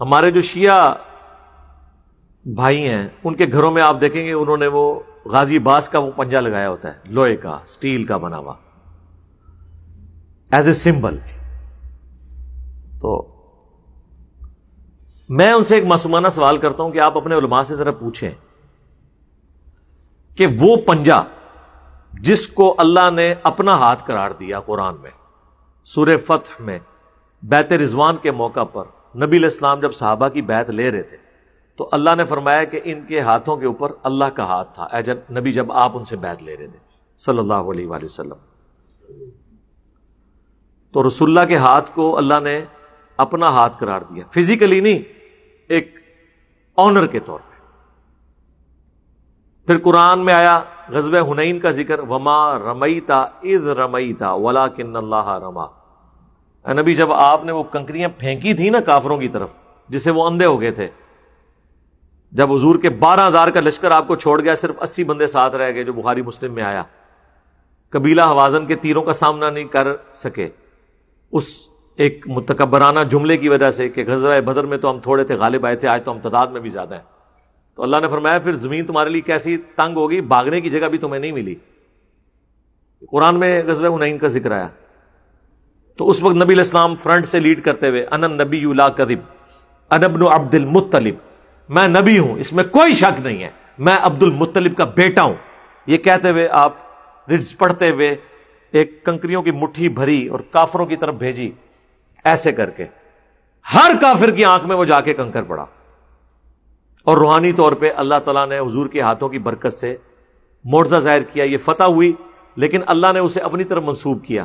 ہمارے جو شیعہ بھائی ہیں ان کے گھروں میں آپ دیکھیں گے انہوں نے وہ غازی باز کا وہ پنجہ لگایا ہوتا ہے، لوہے کا، سٹیل کا بنا ہوا، ایز اے سمبل. تو میں ان سے ایک معصومانہ سوال کرتا ہوں کہ آپ اپنے علماء سے ذرا پوچھیں کہ وہ پنجہ جس کو اللہ نے اپنا ہاتھ قرار دیا قرآن میں، سورہ فتح میں، بیعت رضوان کے موقع پر نبی علیہ السلام جب صحابہ کی بیعت لے رہے تھے تو اللہ نے فرمایا کہ ان کے ہاتھوں کے اوپر اللہ کا ہاتھ تھا، اے نبی جب آپ ان سے بیعت لے رہے تھے صلی اللہ علیہ وآلہ وسلم. تو رسول اللہ کے ہاتھ کو اللہ نے اپنا ہاتھ قرار دیا، فزیکلی نہیں، ایک آنر کے طور پہ. پھر قرآن میں آیا غزوہ حنین کا ذکر، وما رمیت اذ رمیت ولکن اللہ رما. اے نبی جب آپ نے وہ کنکریاں پھینکی تھی نا کافروں کی طرف جس سے وہ اندھے ہو گئے تھے، جب حضور کے 12,000 کا لشکر آپ کو چھوڑ گیا، صرف 80 بندے ساتھ رہ گئے، جو بخاری مسلم میں آیا، قبیلہ حوازن کے تیروں کا سامنا نہیں کر سکے اس ایک متکبرانہ جملے کی وجہ سے کہ غزوہ بدر میں تو ہم تھوڑے تھے، غالب آئے تھے، آج تو ہم تعداد میں بھی زیادہ ہیں. تو اللہ نے فرمایا پھر زمین تمہارے لیے کیسی تنگ ہوگی، بھاگنے کی جگہ بھی تمہیں نہیں ملی. قرآن میں غزوہ حنین کا ذکر آیا. تو اس وقت نبی علیہ السلام فرنٹ سے لیڈ کرتے ہوئے، انا النبی لا کذب انا ابن عبد المطلب، میں نبی ہوں اس میں کوئی شک نہیں ہے، میں عبد المطلب کا بیٹا ہوں، یہ کہتے ہوئے آپ رجز پڑھتے ہوئے ایک کنکریوں کی مٹھی بھری اور کافروں کی طرف بھیجی، ایسے کر کے ہر کافر کی آنکھ میں وہ جا کے کنکر پڑا. اور روحانی طور پہ اللہ تعالیٰ نے حضور کے ہاتھوں کی برکت سے معجزہ ظاہر کیا، یہ فتح ہوئی، لیکن اللہ نے اسے اپنی طرف منسوب کیا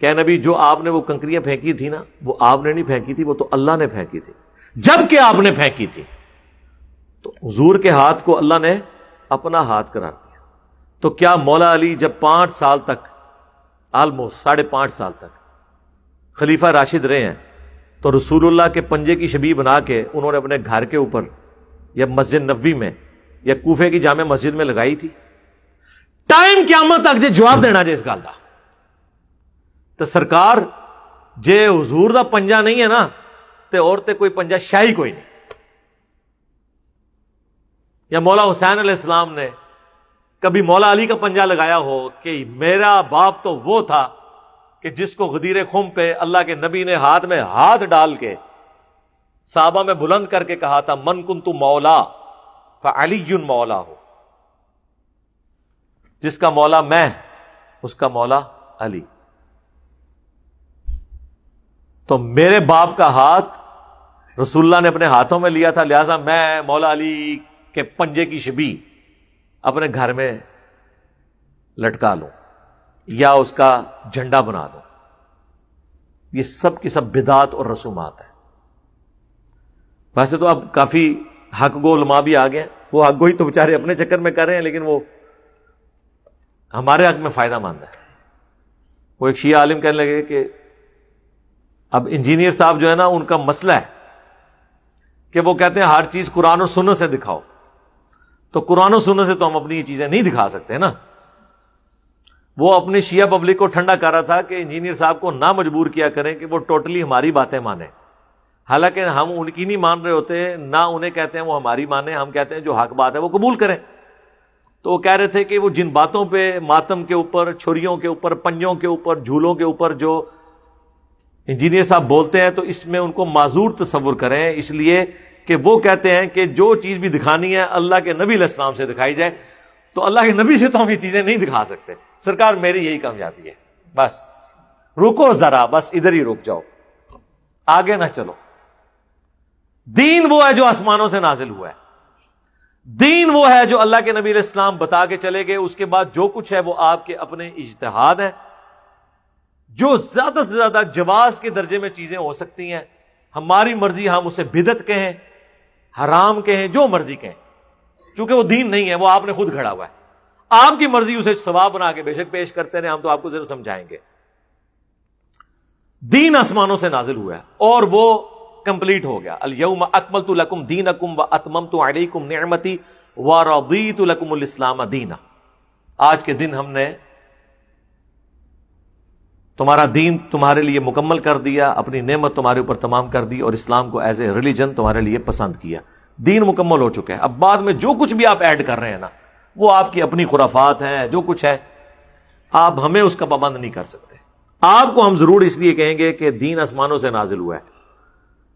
کہ نبی جو آپ نے وہ کنکریاں پھینکی تھی نا، وہ آپ نے نہیں پھینکی تھی، وہ تو اللہ نے پھینکی تھی، جب کہ آپ نے پھینکی تھی. تو حضور کے ہاتھ کو اللہ نے اپنا ہاتھ قرار دیا. تو کیا مولا علی جب 5 سال تک، آلموسٹ 5.5 سال تک خلیفہ راشد رہے ہیں، تو رسول اللہ کے پنجے کی شبیہ بنا کے انہوں نے اپنے گھر کے اوپر یا مسجد نبوی میں یا کوفے کی جامع مسجد میں لگائی تھی؟ ٹائم قیامت تک جے جواب دینا جے اس گل دا. تو سرکار جے حضور دا پنجہ نہیں ہے نا تے اور تے کوئی پنجہ شاہی کوئی نہیں. یا مولا حسین علیہ السلام نے کبھی مولا علی کا پنجہ لگایا ہو کہ میرا باپ تو وہ تھا کہ جس کو غدیر خم پہ اللہ کے نبی نے ہاتھ میں ہاتھ ڈال کے صحابہ میں بلند کر کے کہا تھا، من کنت مولا فعلی مولا ہو، جس کا مولا میں اس کا مولا علی. تو میرے باپ کا ہاتھ رسول اللہ نے اپنے ہاتھوں میں لیا تھا، لہذا میں مولا علی کے پنجے کی شبیہ اپنے گھر میں لٹکا لوں یا اس کا جھنڈا بنا دوں. یہ سب کی سب بدعات اور رسومات ہیں. ویسے تو اب کافی حق گو علماء بھی آ گئے ہیں، وہ حق گوئی تو بیچارے اپنے چکر میں کر رہے ہیں، لیکن وہ ہمارے حق میں فائدہ مند ہے. وہ ایک شیعہ عالم کہنے لگے کہ اب انجینئر صاحب جو ہے نا ان کا مسئلہ ہے کہ وہ کہتے ہیں ہر چیز قرآن و سنت سے دکھاؤ. تو قرآن و سنت سے تو ہم اپنی یہ چیزیں نہیں دکھا سکتے نا. وہ اپنی شیعہ پبلک کو ٹھنڈا کر رہا تھا کہ انجینئر صاحب کو نہ مجبور کیا کریں کہ وہ ٹوٹلی ہماری باتیں مانیں، حالانکہ ہم ان کی نہیں مان رہے ہوتے، نہ انہیں کہتے ہیں وہ ہماری مانیں، ہم کہتے ہیں جو حق بات ہے وہ قبول کریں. تو وہ کہہ رہے تھے کہ وہ جن باتوں پہ ماتم کے اوپر، چھریوں کے اوپر، پنجوں کے اوپر، جھولوں کے اوپر جو انجینئر صاحب بولتے ہیں تو اس میں ان کو معذور تصور کریں، اس لیے کہ وہ کہتے ہیں کہ جو چیز بھی دکھانی ہے اللہ کے نبی علیہ السلام سے دکھائی جائے. تو اللہ کے نبی سے تو ہم یہ چیزیں نہیں دکھا سکتے. سرکار میری یہی کامیابی ہے، بس رکو ذرا، بس ادھر ہی رک جاؤ، آگے نہ چلو. دین وہ ہے جو آسمانوں سے نازل ہوا ہے، دین وہ ہے جو اللہ کے نبی علیہ السلام بتا کے چلے گئے. اس کے بعد جو کچھ ہے وہ آپ کے اپنے اجتہاد ہیں. جو زیادہ سے زیادہ جواز کے درجے میں چیزیں ہو سکتی ہیں، ہماری مرضی، ہم اسے بدعت کہیں، حرام کہیں، جو مرضی کہیں، کیونکہ وہ دین نہیں ہے، وہ آپ نے خود گھڑا ہوا ہے. آپ کی مرضی اسے ثواب بنا کے بے شک پیش کرتے رہے، ہم تو آپ کو ضرور سمجھائیں گے. دین آسمانوں سے نازل ہوا ہے اور وہ کمپلیٹ ہو گیا. الیوم اکملت لکم دینکم واتممت علیکم نعمتی ورضیت لکم الاسلام دینا. آج کے دن ہم نے تمہارا دین تمہارے لیے مکمل کر دیا، اپنی نعمت تمہارے اوپر تمام کر دی، اور اسلام کو ایز اے ریلیجن تمہارے لیے پسند کیا. دین مکمل ہو چکا ہے. اب بعد میں جو کچھ بھی آپ ایڈ کر رہے ہیں نا، وہ آپ کی اپنی خرافات ہیں، جو کچھ ہے آپ ہمیں اس کا پابند نہیں کر سکتے. آپ کو ہم ضرور اس لیے کہیں گے کہ دین آسمانوں سے نازل ہوا ہے.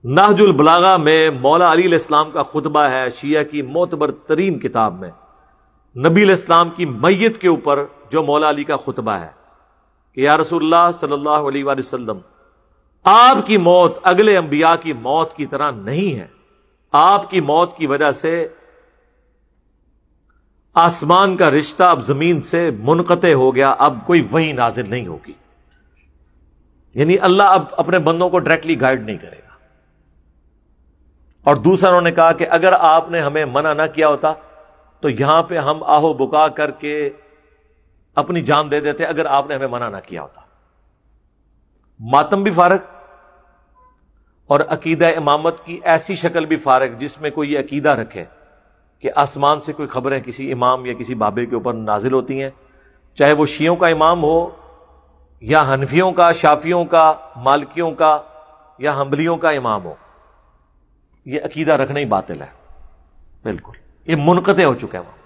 نہج البلاغہ میں مولا علی علیہ السلام کا خطبہ ہے، شیعہ کی معتبر ترین کتاب میں نبی علیہ السلام کی میت کے اوپر جو مولا علی کا خطبہ ہے کہ یا رسول اللہ صلی اللہ علیہ وآلہ وسلم، آپ کی موت اگلے انبیاء کی موت کی طرح نہیں ہے. آپ کی موت کی وجہ سے آسمان کا رشتہ اب زمین سے منقطع ہو گیا، اب کوئی وحی نازل نہیں ہوگی. یعنی اللہ اب اپنے بندوں کو ڈائریکٹلی گائیڈ نہیں کرے گا. اور دوسرا انہوں نے کہا کہ اگر آپ نے ہمیں منع نہ کیا ہوتا تو یہاں پہ ہم آہو بکا کر کے اپنی جان دے دیتے، اگر آپ نے ہمیں منع نہ کیا ہوتا. ماتم بھی فارغ اور عقیدہ امامت کی ایسی شکل بھی فارغ جس میں کوئی یہ عقیدہ رکھے کہ آسمان سے کوئی خبریں کسی امام یا کسی بابے کے اوپر نازل ہوتی ہیں، چاہے وہ شیعوں کا امام ہو یا حنفیوں کا، شافیوں کا، مالکیوں کا یا حنبلیوں کا امام ہو. یہ عقیدہ رکھنا ہی باطل ہے، بالکل یہ منقطع ہو چکا ہے.